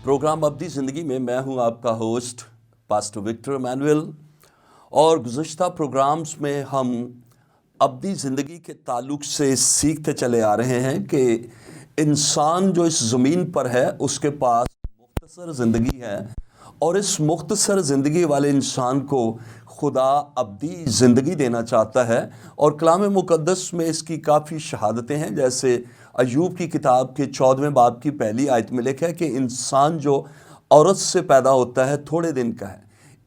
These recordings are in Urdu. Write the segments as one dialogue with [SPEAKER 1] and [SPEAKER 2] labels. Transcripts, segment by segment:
[SPEAKER 1] پروگرام ابدی زندگی میں میں ہوں آپ کا ہوسٹ پاسٹر وکٹر ایمینوئل، اور گزشتہ پروگرامز میں ہم ابدی زندگی کے تعلق سے سیکھتے چلے آ رہے ہیں کہ انسان جو اس زمین پر ہے اس کے پاس مختصر زندگی ہے، اور اس مختصر زندگی والے انسان کو خدا ابدی زندگی دینا چاہتا ہے۔ اور کلام مقدس میں اس کی کافی شہادتیں ہیں، جیسے ایوب کی کتاب کے 14ویں باب کی پہلی آیت میں لکھا ہے کہ انسان جو عورت سے پیدا ہوتا ہے تھوڑے دن کا ہے۔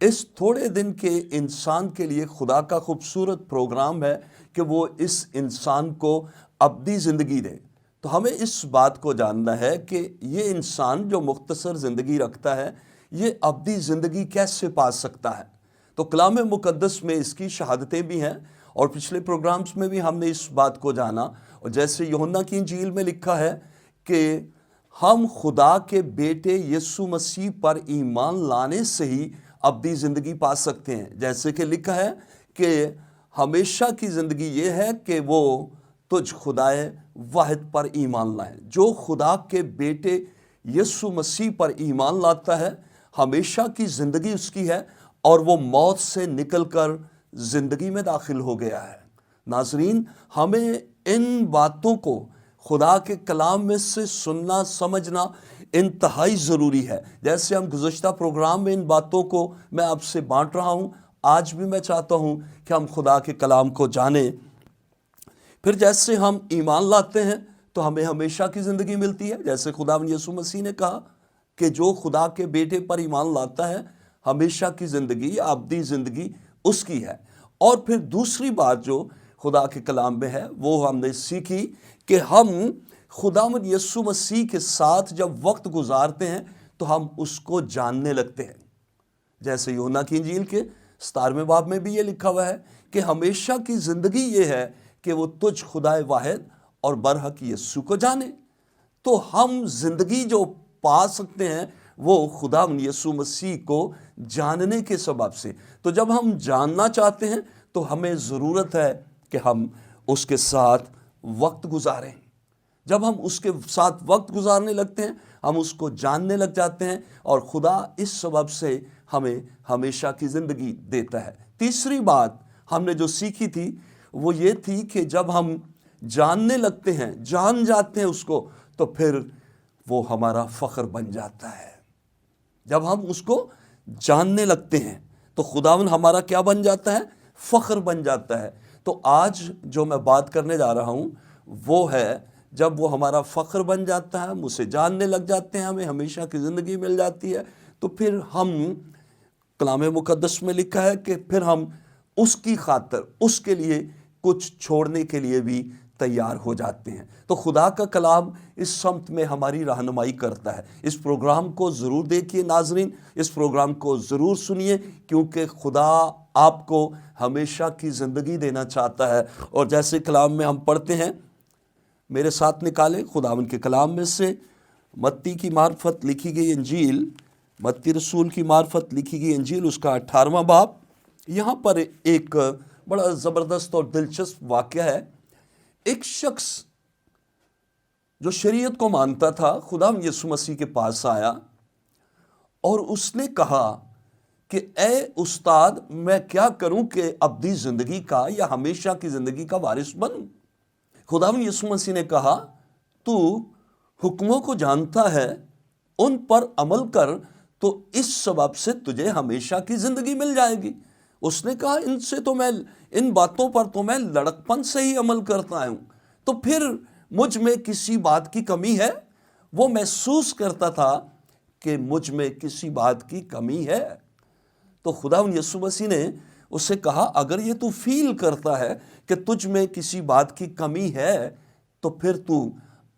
[SPEAKER 1] اس تھوڑے دن کے انسان کے لیے خدا کا خوبصورت پروگرام ہے کہ وہ اس انسان کو ابدی زندگی دے۔ تو ہمیں اس بات کو جاننا ہے کہ یہ انسان جو مختصر زندگی رکھتا ہے یہ ابدی زندگی کیسے پا سکتا ہے۔ تو کلام مقدس میں اس کی شہادتیں بھی ہیں، اور پچھلے پروگرامز میں بھی ہم نے اس بات کو جانا، اور جیسے یوحنا کی انجیل میں لکھا ہے کہ ہم خدا کے بیٹے یسوع مسیح پر ایمان لانے سے ہی ابدی زندگی پا سکتے ہیں۔ جیسے کہ لکھا ہے کہ ہمیشہ کی زندگی یہ ہے کہ وہ تجھ خدائے واحد پر ایمان لائیں۔ جو خدا کے بیٹے یسوع مسیح پر ایمان لاتا ہے ہمیشہ کی زندگی اس کی ہے، اور وہ موت سے نکل کر زندگی میں داخل ہو گیا ہے۔ ناظرین، ہمیں ان باتوں کو خدا کے کلام میں سے سننا سمجھنا انتہائی ضروری ہے۔ جیسے ہم گزشتہ پروگرام میں ان باتوں کو میں آپ سے بانٹ رہا ہوں، آج بھی میں چاہتا ہوں کہ ہم خدا کے کلام کو جانیں۔ پھر جیسے ہم ایمان لاتے ہیں تو ہمیں ہمیشہ کی زندگی ملتی ہے، جیسے خداوند یسوع مسیح نے کہا کہ جو خدا کے بیٹے پر ایمان لاتا ہے ہمیشہ کی زندگی، ابدی زندگی اس کی ہے۔ اور پھر دوسری بات جو خدا کے کلام میں ہے وہ ہم نے سیکھی کہ ہم خداوند یسوع مسیح کے ساتھ جب وقت گزارتے ہیں تو ہم اس کو جاننے لگتے ہیں۔ جیسے یوحنا کی انجیل کے 17ویں باب میں بھی یہ لکھا ہوا ہے کہ ہمیشہ کی زندگی یہ ہے کہ وہ تجھ خدائے واحد اور برحق یسوع کو جانے۔ تو ہم زندگی جو پا سکتے ہیں وہ خداوند یسوع مسیح کو جاننے کے سبب سے۔ تو جب ہم جاننا چاہتے ہیں تو ہمیں ضرورت ہے کہ ہم اس کے ساتھ وقت گزاریں۔ جب ہم اس کے ساتھ وقت گزارنے لگتے ہیں ہم اس کو جاننے لگ جاتے ہیں، اور خدا اس سبب سے ہمیں ہمیشہ کی زندگی دیتا ہے۔ تیسری بات ہم نے جو سیکھی تھی وہ یہ تھی کہ جب ہم جاننے لگتے ہیں، جان جاتے ہیں اس کو، تو پھر وہ ہمارا فخر بن جاتا ہے۔ جب ہم اس کو جاننے لگتے ہیں تو خداوند ہمارا کیا بن جاتا ہے؟ فخر بن جاتا ہے۔ تو آج جو میں بات کرنے جا رہا ہوں وہ ہے جب وہ ہمارا فخر بن جاتا ہے، ہم اسے جاننے لگ جاتے ہیں، ہمیں ہمیشہ کی زندگی مل جاتی ہے، تو پھر ہم کلام مقدس میں لکھا ہے کہ پھر ہم اس کی خاطر اس کے لیے کچھ چھوڑنے کے لیے بھی تیار ہو جاتے ہیں۔ تو خدا کا کلام اس سمت میں ہماری رہنمائی کرتا ہے۔ اس پروگرام کو ضرور دیکھیے ناظرین، اس پروگرام کو ضرور سنیے، کیونکہ خدا آپ کو ہمیشہ کی زندگی دینا چاہتا ہے۔ اور جیسے کلام میں ہم پڑھتے ہیں، میرے ساتھ نکالیں خداوند کے کلام میں سے متی کی معرفت لکھی گئی انجیل، متی رسول کی معرفت لکھی گئی انجیل، اس کا 18واں باب۔ یہاں پر ایک بڑا زبردست اور دلچسپ واقعہ ہے۔ ایک شخص جو شریعت کو مانتا تھا خداوند یسوع مسیح کے پاس آیا اور اس نے کہا کہ اے استاد، میں کیا کروں کہ ابدی زندگی کا یا ہمیشہ کی زندگی کا وارث بنوں؟ خداوند یسوع مسیح نے کہا تو حکموں کو جانتا ہے، ان پر عمل کر، تو اس سبب سے تجھے ہمیشہ کی زندگی مل جائے گی۔ اس نے کہا ان باتوں پر تو میں لڑکپن سے ہی عمل کرتا ہوں، تو پھر مجھ میں کسی بات کی کمی ہے؟ وہ محسوس کرتا تھا کہ مجھ میں کسی بات کی کمی ہے۔ تو خداوند یسوع مسیح نے اسے کہا اگر یہ تو فیل کرتا ہے کہ تجھ میں کسی بات کی کمی ہے تو پھر تو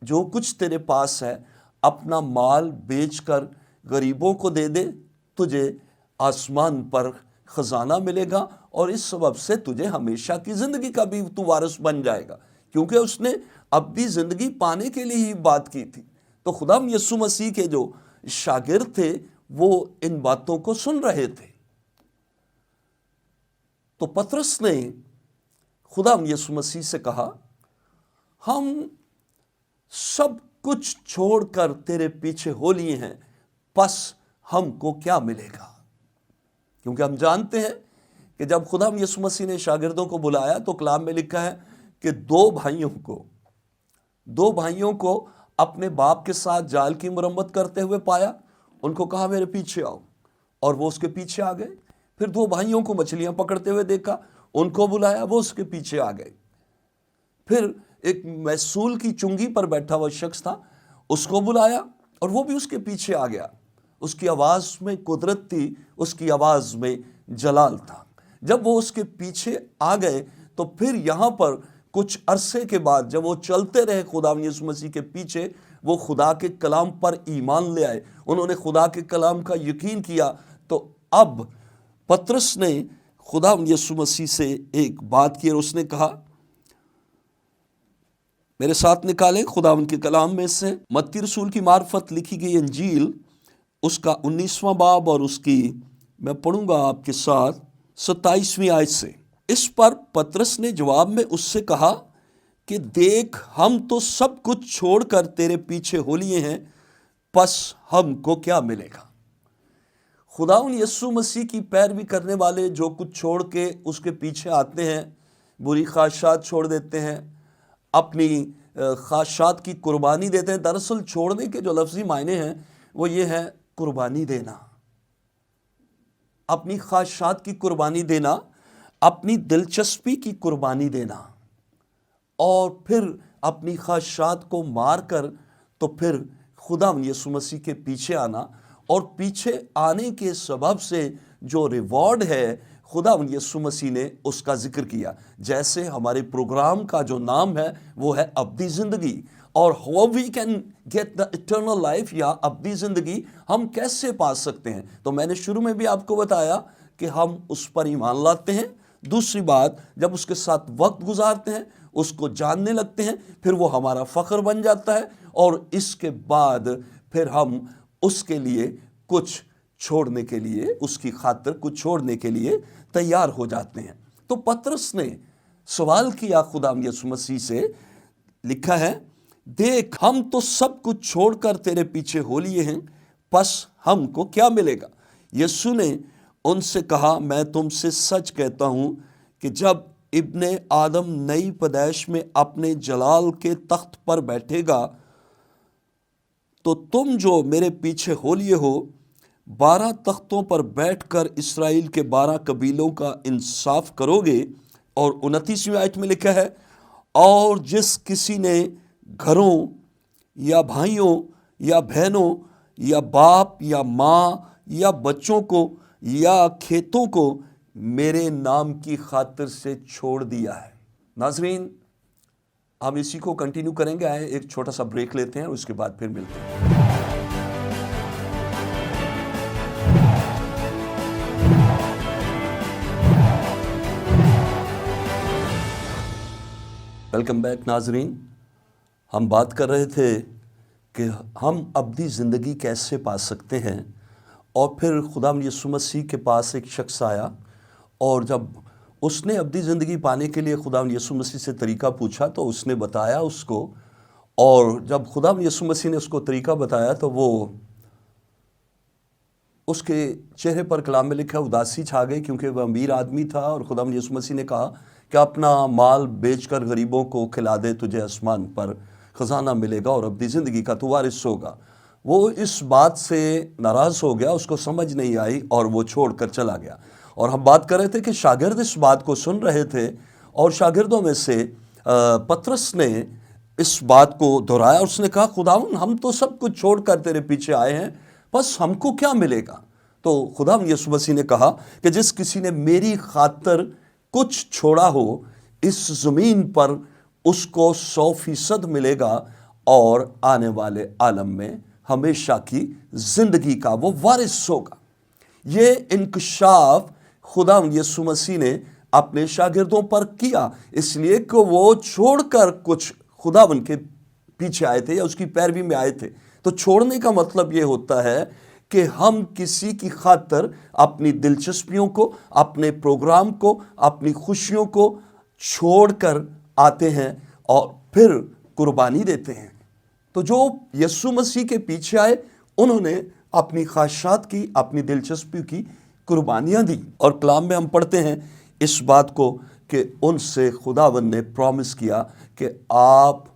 [SPEAKER 1] جو کچھ تیرے پاس ہے اپنا مال بیچ کر غریبوں کو دے دے، تجھے آسمان پر خزانہ ملے گا، اور اس سبب سے تجھے ہمیشہ کی زندگی کا بھی تو وارث بن جائے گا۔ کیونکہ اس نے ابدی زندگی پانے کے لیے ہی بات کی تھی۔ تو خداوند یسوع مسیح کے جو شاگرد تھے وہ ان باتوں کو سن رہے تھے۔ تو پطرس نے خداوند یسوع مسیح سے کہا ہم سب کچھ چھوڑ کر تیرے پیچھے ہو لیے ہیں، پس ہم کو کیا ملے گا؟ کیونکہ ہم جانتے ہیں کہ جب خدا یسوع مسیح نے شاگردوں کو بلایا تو کلام میں لکھا ہے کہ دو بھائیوں کو اپنے باپ کے ساتھ جال کی مرمت کرتے ہوئے پایا، ان کو کہا میرے پیچھے آؤ، اور وہ اس کے پیچھے آ گئے۔ پھر دو بھائیوں کو مچھلیاں پکڑتے ہوئے دیکھا، ان کو بلایا، وہ اس کے پیچھے آ گئے۔ پھر ایک محصول کی چنگی پر بیٹھا ہوا شخص تھا، اس کو بلایا اور وہ بھی اس کے پیچھے آ گیا۔ اس کی آواز میں قدرت تھی، اس کی آواز میں جلال تھا۔ جب وہ اس کے پیچھے آ گئے تو پھر یہاں پر کچھ عرصے کے بعد جب وہ چلتے رہے خدا یسوع مسیح کے پیچھے، وہ خدا کے کلام پر ایمان لے آئے، انہوں نے خدا کے کلام کا یقین کیا۔ تو اب پطرس نے خدا یسوع مسیح سے ایک بات کی اور اس نے کہا، میرے ساتھ نکالیں خدا ان کے کلام میں سے متی رسول کی معرفت لکھی گئی انجیل، اس کا 19واں باب، اور اس کی میں پڑھوں گا آپ کے ساتھ 27ویں آیت سے۔ اس پر پطرس نے جواب میں اس سے کہا کہ دیکھ، ہم تو سب کچھ چھوڑ کر تیرے پیچھے ہو لیے ہیں، پس ہم کو کیا ملے گا؟ خداوند یسوع مسیح کی پیروی کرنے والے جو کچھ چھوڑ کے اس کے پیچھے آتے ہیں، بری خواہشات چھوڑ دیتے ہیں، اپنی خواہشات کی قربانی دیتے ہیں۔ دراصل چھوڑنے کے جو لفظی معنی ہیں وہ یہ ہے قربانی دینا، اپنی خواہشات کی قربانی دینا، اپنی دلچسپی کی قربانی دینا، اور پھر اپنی خواہشات کو مار کر تو پھر خدا یسوع مسیح کے پیچھے آنا، اور پیچھے آنے کے سبب سے جو ریوارڈ ہے خدا یسوع مسیح نے اس کا ذکر کیا۔ جیسے ہمارے پروگرام کا جو نام ہے وہ ہے ابدی زندگی، اور how we can get the eternal life، یا ابدی زندگی ہم کیسے پا سکتے ہیں۔ تو میں نے شروع میں بھی آپ کو بتایا کہ ہم اس پر ایمان لاتے ہیں، دوسری بات جب اس کے ساتھ وقت گزارتے ہیں، اس کو جاننے لگتے ہیں، پھر وہ ہمارا فخر بن جاتا ہے، اور اس کے بعد پھر ہم اس کے لیے کچھ چھوڑنے کے لیے، اس کی خاطر کچھ چھوڑنے کے لیے تیار ہو جاتے ہیں۔ تو پطرس نے سوال کیا خدا یسوع مسیح سے، لکھا ہے دیکھ، ہم تو سب کچھ چھوڑ کر تیرے پیچھے ہو لیے ہیں، پس ہم کو کیا ملے گا؟ یسوع نے ان سے کہا، میں تم سے سچ کہتا ہوں کہ جب ابن آدم نئی پیدائش میں اپنے جلال کے تخت پر بیٹھے گا تو تم جو میرے پیچھے ہو لیے ہو 12 تختوں پر بیٹھ کر اسرائیل کے 12 قبیلوں کا انصاف کرو گے۔ اور 29ویں آیت میں لکھا ہے، اور جس کسی نے گھروں یا بھائیوں یا بہنوں یا باپ یا ماں یا بچوں کو یا کھیتوں کو میرے نام کی خاطر سے چھوڑ دیا ہے۔ ناظرین، ہم اسی کو کنٹینیو کریں گے، آئے ایک چھوٹا سا بریک لیتے ہیں، اس کے بعد پھر ملتے ہیں۔ ویلکم بیک ناظرین، ہم بات کر رہے تھے کہ ہم ابدی زندگی کیسے پا سکتے ہیں، اور پھر خدا یسوع مسیح کے پاس ایک شخص آیا، اور جب اس نے ابدی زندگی پانے کے لیے خدا یسوع مسیح سے طریقہ پوچھا تو اس نے بتایا اس کو، اور جب خدا یسوع مسیح نے اس کو طریقہ بتایا تو وہ اس کے چہرے پر کلام میں لکھا اداسی چھا گئی، کیونکہ وہ امیر آدمی تھا، اور خدا یسوع مسیح نے کہا کہ اپنا مال بیچ کر غریبوں کو کھلا دے، تجھے آسمان پر خزانہ ملے گا اور ابدی زندگی کا تو وارث ہوگا۔ وہ اس بات سے ناراض ہو گیا، اس کو سمجھ نہیں آئی، اور وہ چھوڑ کر چلا گیا۔ اور ہم بات کر رہے تھے کہ شاگرد اس بات کو سن رہے تھے، اور شاگردوں میں سے پطرس نے اس بات کو دہرایا، اس نے کہا خداوند، ہم تو سب کچھ چھوڑ کر تیرے پیچھے آئے ہیں، بس ہم کو کیا ملے گا؟ تو خدا یسوع مسیح نے کہا کہ جس کسی نے میری خاطر کچھ چھوڑا ہو اس زمین پر، اس کو 100% ملے گا، اور آنے والے عالم میں ہمیشہ کی زندگی کا وہ وارث ہوگا۔ یہ انکشاف خدا یسوع مسیح نے اپنے شاگردوں پر کیا، اس لیے کہ وہ چھوڑ کر کچھ خدا ان کے پیچھے آئے تھے یا اس کی پیروی میں آئے تھے۔ تو چھوڑنے کا مطلب یہ ہوتا ہے کہ ہم کسی کی خاطر اپنی دلچسپیوں کو، اپنے پروگرام کو، اپنی خوشیوں کو چھوڑ کر آتے ہیں اور پھر قربانی دیتے ہیں۔ تو جو یسوع مسیح کے پیچھے آئے، انہوں نے اپنی خواہشات کی, اپنی دلچسپی کی قربانیاں دی. اور کلام میں ہم پڑھتے ہیں اس بات کو کہ ان سے خداوند نے پرومس کیا کہ آپ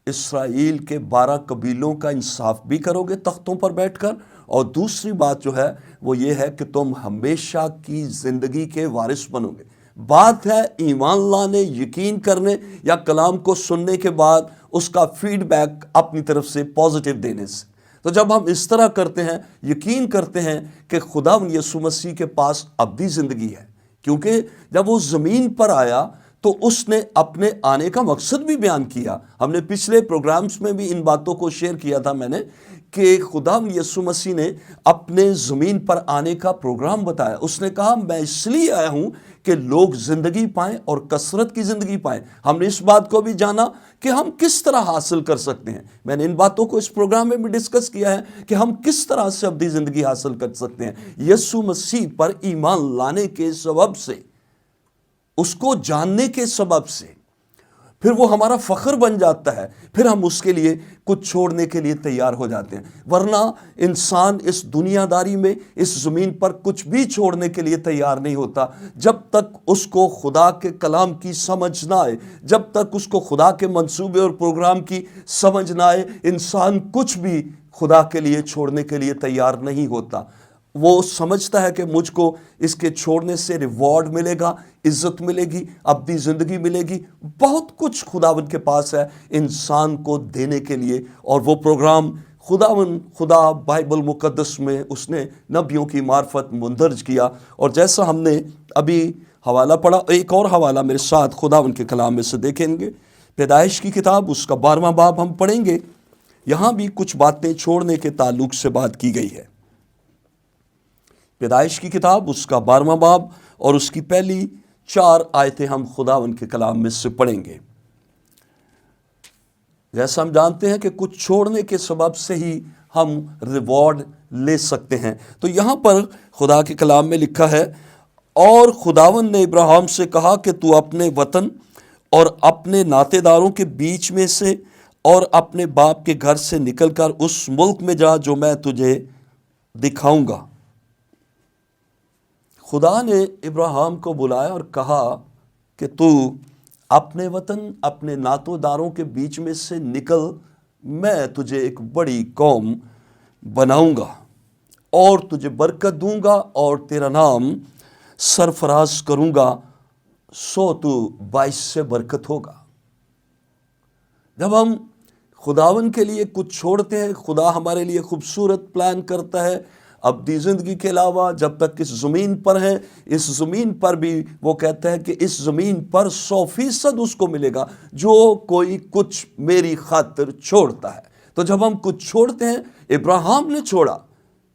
[SPEAKER 1] اسرائیل کے 12 قبیلوں کا انصاف بھی کرو گے تختوں پر بیٹھ کر, اور دوسری بات جو ہے وہ یہ ہے کہ تم ہمیشہ کی زندگی کے وارث بنو گے. بات ہے ایمان لانے, یقین کرنے یا کلام کو سننے کے بعد اس کا فیڈ بیک اپنی طرف سے پازیٹیو دینے سے. تو جب ہم اس طرح کرتے ہیں, یقین کرتے ہیں کہ خداوند یسوع مسیح کے پاس ابدی زندگی ہے, کیونکہ جب وہ زمین پر آیا تو اس نے اپنے آنے کا مقصد بھی بیان کیا. ہم نے پچھلے پروگرامز میں بھی ان باتوں کو شیئر کیا تھا میں نے کہ خداوند یسوع مسیح نے اپنے زمین پر آنے کا پروگرام بتایا. اس نے کہا میں اس لیے آیا ہوں کہ لوگ زندگی پائیں اور کثرت کی زندگی پائیں. ہم نے اس بات کو بھی جانا کہ ہم کس طرح حاصل کر سکتے ہیں. میں نے ان باتوں کو اس پروگرام میں بھی ڈسکس کیا ہے کہ ہم کس طرح سے ابدی زندگی حاصل کر سکتے ہیں. یسوع مسیح پر ایمان لانے کے سبب سے, اس کو جاننے کے سبب سے, پھر وہ ہمارا فخر بن جاتا ہے. پھر ہم اس کے لیے کچھ چھوڑنے کے لیے تیار ہو جاتے ہیں. ورنہ انسان اس دنیا داری میں اس زمین پر کچھ بھی چھوڑنے کے لیے تیار نہیں ہوتا جب تک اس کو خدا کے کلام کی سمجھ نہ آئے, جب تک اس کو خدا کے منصوبے اور پروگرام کی سمجھ نہ آئے. انسان کچھ بھی خدا کے لیے چھوڑنے کے لیے تیار نہیں ہوتا. وہ سمجھتا ہے کہ مجھ کو اس کے چھوڑنے سے ریوارڈ ملے گا, عزت ملے گی, ابدی زندگی ملے گی. بہت کچھ خداوند کے پاس ہے انسان کو دینے کے لیے, اور وہ پروگرام خدا بائبل مقدس میں اس نے نبیوں کی معرفت مندرج کیا. اور جیسا ہم نے ابھی حوالہ پڑھا, ایک اور حوالہ میرے ساتھ خداوند کے کلام میں سے دیکھیں گے. پیدائش کی کتاب اس کا 12واں باب ہم پڑھیں گے. یہاں بھی کچھ باتیں چھوڑنے کے تعلق سے بات کی گئی ہے. پیدائش کی کتاب اس کا 12واں باب اور اس کی پہلی 4 آیتیں ہم خداوند کے کلام میں سے پڑھیں گے. جیسا ہم جانتے ہیں کہ کچھ چھوڑنے کے سبب سے ہی ہم ریوارڈ لے سکتے ہیں. تو یہاں پر خدا کے کلام میں لکھا ہے, اور خداوند نے ابراہیم سے کہا کہ تو اپنے وطن اور اپنے ناطے داروں کے بیچ میں سے اور اپنے باپ کے گھر سے نکل کر اس ملک میں جا جو میں تجھے دکھاؤں گا. خدا نے ابراہیم کو بلایا اور کہا کہ تو اپنے وطن, اپنے ناتو داروں کے بیچ میں سے نکل, میں تجھے ایک بڑی قوم بناؤں گا اور تجھے برکت دوں گا اور تیرا نام سرفراز کروں گا, سو تو باعث سے برکت ہوگا. جب ہم خداوند کے لیے کچھ چھوڑتے ہیں, خدا ہمارے لیے خوبصورت پلان کرتا ہے. ابدی زندگی کے علاوہ جب تک اس زمین پر ہیں, اس زمین پر بھی وہ کہتا ہے کہ اس زمین پر 100% اس کو ملے گا جو کوئی کچھ میری خاطر چھوڑتا ہے. تو جب ہم کچھ چھوڑتے ہیں, ابراہیم نے چھوڑا,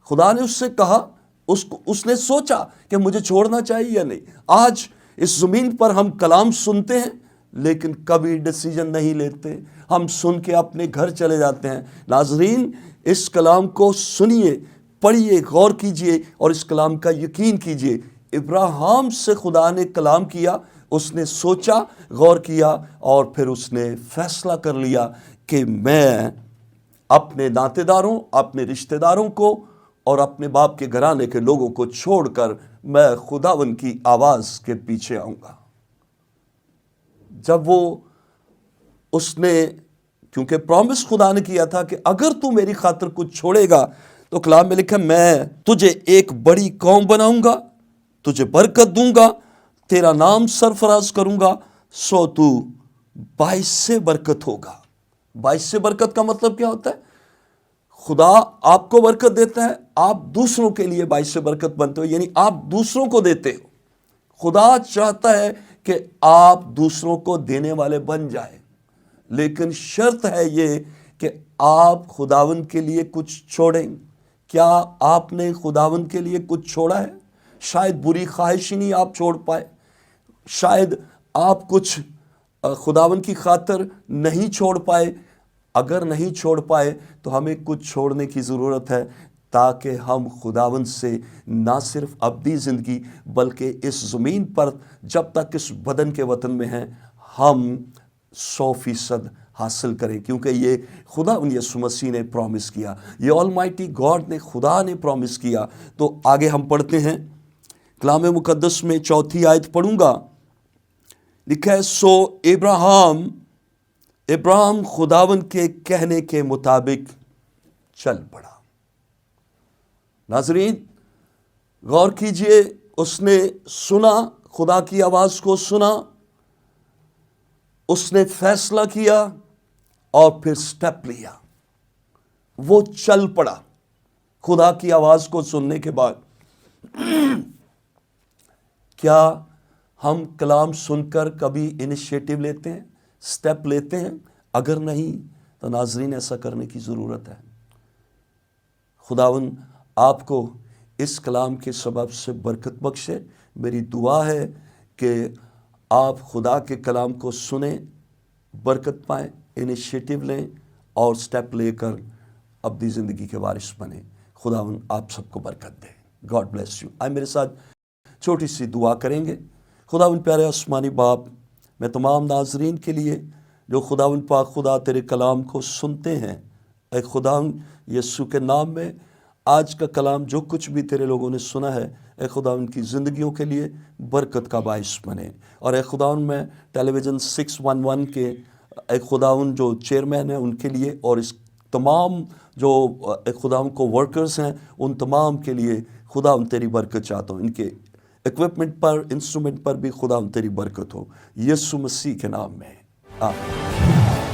[SPEAKER 1] خدا نے اس سے کہا, اس نے سوچا کہ مجھے چھوڑنا چاہیے یا نہیں. آج اس زمین پر ہم کلام سنتے ہیں لیکن کبھی ڈیسیجن نہیں لیتے, ہم سن کے اپنے گھر چلے جاتے ہیں. ناظرین, اس کلام کو سنیے, پڑھیے, غور کیجئے اور اس کلام کا یقین کیجئے. ابراہیم سے خدا نے کلام کیا, اس نے سوچا, غور کیا اور پھر اس نے فیصلہ کر لیا کہ میں اپنے ناطے داروں, اپنے رشتہ داروں کو اور اپنے باپ کے گھرانے کے لوگوں کو چھوڑ کر میں خداوند کی آواز کے پیچھے آؤں گا. جب اس نے, کیونکہ پرومس خدا نے کیا تھا کہ اگر تو میری خاطر کچھ چھوڑے گا, تو کلام میں لکھا میں تجھے ایک بڑی قوم بناؤں گا, تجھے برکت دوں گا, تیرا نام سرفراز کروں گا, سو تو باعث سے برکت ہوگا. باعث سے برکت کا مطلب کیا ہوتا ہے؟ خدا آپ کو برکت دیتا ہے, آپ دوسروں کے لیے باعث سے برکت بنتے ہو, یعنی آپ دوسروں کو دیتے ہو. خدا چاہتا ہے کہ آپ دوسروں کو دینے والے بن جائیں, لیکن شرط ہے یہ کہ آپ خداوند کے لیے کچھ چھوڑیں. کیا آپ نے خداوند کے لیے کچھ چھوڑا ہے؟ شاید بری خواہش ہی نہیں آپ چھوڑ پائے, شاید آپ کچھ خداوند کی خاطر نہیں چھوڑ پائے. اگر نہیں چھوڑ پائے تو ہمیں کچھ چھوڑنے کی ضرورت ہے تاکہ ہم خداوند سے نہ صرف ابدی زندگی بلکہ اس زمین پر جب تک اس بدن کے وطن میں ہیں ہم 100% حاصل کریں، کیونکہ یہ خدا ان یسوع مسیح نے پرومس کیا، یہ آلمائٹی گاڈ نے، خدا نے پرومس کیا۔ تو آگے ہم پڑھتے ہیں کلام مقدس میں 4 آیت پڑھوں گا، لکھا ہے سو ابراہیم خداوند کے کہنے کے مطابق چل پڑا۔ ناظرین غور کیجئے، اس نے سنا، خدا کی آواز کو سنا، اس نے فیصلہ کیا اور پھر سٹیپ لیا، وہ چل پڑا خدا کی آواز کو سننے کے بعد۔ کیا ہم کلام سن کر کبھی انیشیٹو لیتے ہیں، سٹیپ لیتے ہیں؟ اگر نہیں تو ناظرین ایسا کرنے کی ضرورت ہے۔ خداوند آپ کو اس کلام کے سبب سے برکت بخشے۔ میری دعا ہے کہ آپ خدا کے کلام کو سنیں، برکت پائیں، انیشیٹو لیں اور سٹیپ لے کر ابدی زندگی کے وارث بنیں۔ خداوند آپ سب کو برکت دے۔ God bless you. آئے میرے ساتھ چھوٹی سی دعا کریں گے۔ خداوند پیارے آسمانی باپ، میں تمام ناظرین کے لیے جو خداوند پاک خدا تیرے کلام کو سنتے ہیں، اے خداوند یسوع کے نام میں آج کا کلام جو کچھ بھی تیرے لوگوں نے سنا ہے، اے خداوند کی زندگیوں کے لیے برکت کا باعث بنے۔ اور اے خداوند میں ٹیلی ویژن 611 کے اے خداوند جو چیئرمین ہیں ان کے لیے، اور اس تمام جو اے خداوند کو ورکرز ہیں ان تمام کے لیے خداوند تیری برکت چاہتا ہوں۔ ان کے ایکوپمنٹ پر، انسٹرومنٹ پر بھی خداوند تیری برکت ہو، یسوع مسیح کے نام میں آمین۔